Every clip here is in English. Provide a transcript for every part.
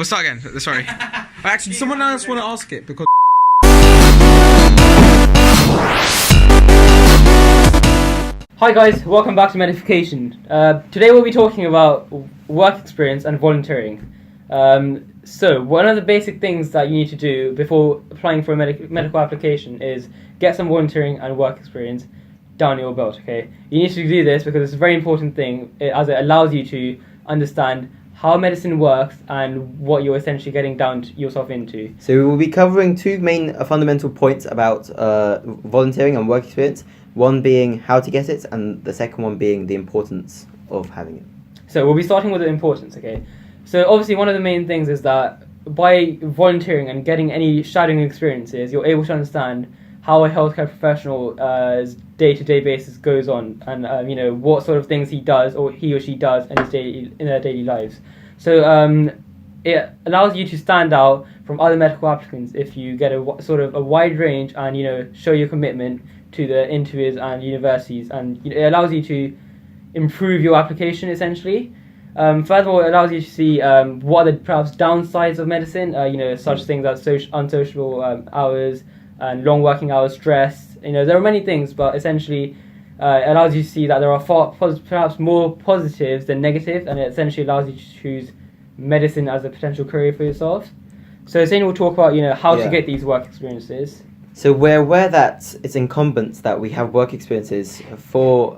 we'll start again. Sorry. Actually, someone else want to ask it because. Hi guys, welcome back to Medification. Today we'll be talking about work experience and volunteering. So one of the basic things that you need to do before applying for a medical application is get some volunteering and work experience down your belt, okay? You need to do this because it's a very important thing as it allows you to understand how medicine works and what you're essentially getting down yourself into. So we will be covering two main fundamental points about volunteering and work experience. One being how to get it, and the second one being the importance of having it. So we'll be starting with the importance, okay? So obviously one of the main things is that by volunteering and getting any shadowing experiences, you're able to understand how a healthcare professional's day-to-day basis goes on, and you know what sort of things he does or he or she does in their daily lives. So it allows you to stand out from other medical applicants if you get a sort of a wide range and show your commitment to the interviews and universities, and it allows you to improve your application essentially. Furthermore, it allows you to see what are the perhaps downsides of medicine, such things as unsociable hours and long working hours, stress. There are many things, but essentially it allows you to see that there are perhaps more positives than negatives, and it essentially allows you to choose medicine as a potential career for yourself. So Sani will talk about how to get these work experiences. So we're aware that it's incumbent that we have work experiences for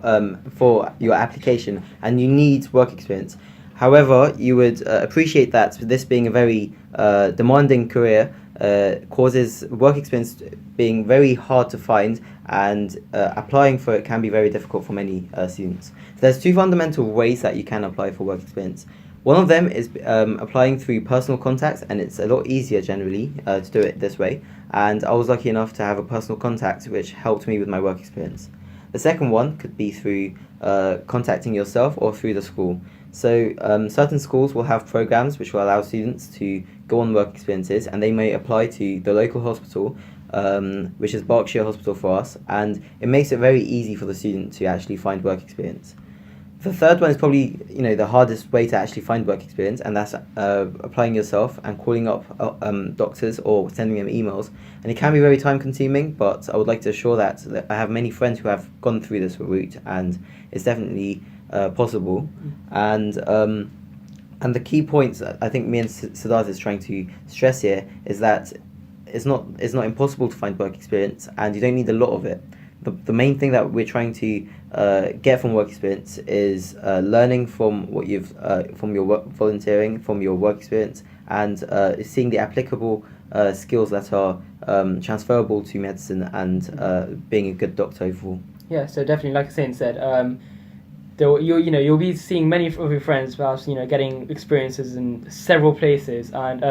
your application, and you need work experience. However, you would appreciate that this being a very demanding career causes work experience being very hard to find, and applying for it can be very difficult for many students. So there's two fundamental ways that you can apply for work experience. One of them is applying through personal contacts, and it's a lot easier generally to do it this way. And I was lucky enough to have a personal contact which helped me with my work experience. The second one could be through contacting yourself or through the school. So certain schools will have programs which will allow students to go on work experiences, and they may apply to the local hospital, which is Berkshire Hospital for us, and it makes it very easy for the student to actually find work experience. The third one is probably the hardest way to actually find work experience, and that's applying yourself and calling up doctors or sending them emails. And it can be very time consuming, but I would like to assure that I have many friends who have gone through this route, and it's definitely possible. And the key points that I think me and Siddharth is trying to stress here is that it's not impossible to find work experience, and you don't need a lot of it. The main thing that we're trying to get from work experience is learning from what you've from your volunteering, from your work experience, and seeing the applicable skills that are transferable to medicine, and being a good doctor overall. Yeah, so definitely, like Hussein said, you'll be seeing many of your friends perhaps getting experiences in several places, and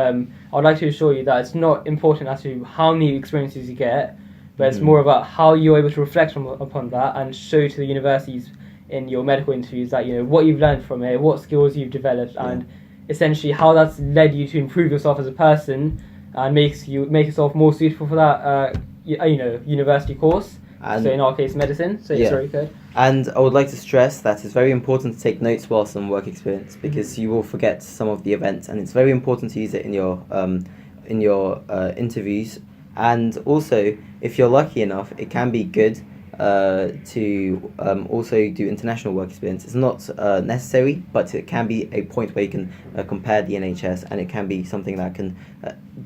I'd like to assure you that it's not important as to how many experiences you get, but it's more about how you're able to reflect upon that and show to the universities in your medical interviews that what you've learned from it, what skills you've developed, and essentially how that's led you to improve yourself as a person and make yourself more suitable for that university course. And so in our case, medicine. So sorry, go ahead. And I would like to stress that it's very important to take notes whilst on work experience, because you will forget some of the events, and it's very important to use it in your interviews. And also, if you're lucky enough, it can be good to also do international work experience. It's not necessary, but it can be a point where you can compare the NHS, and it can be something that can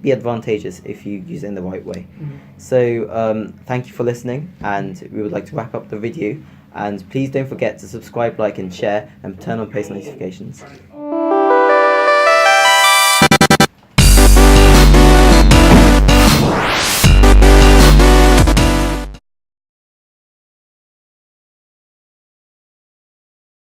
be advantageous if you use it in the right way. So thank you for listening, and we would like to wrap up the video. And please don't forget to subscribe, like and share, and turn on post notifications.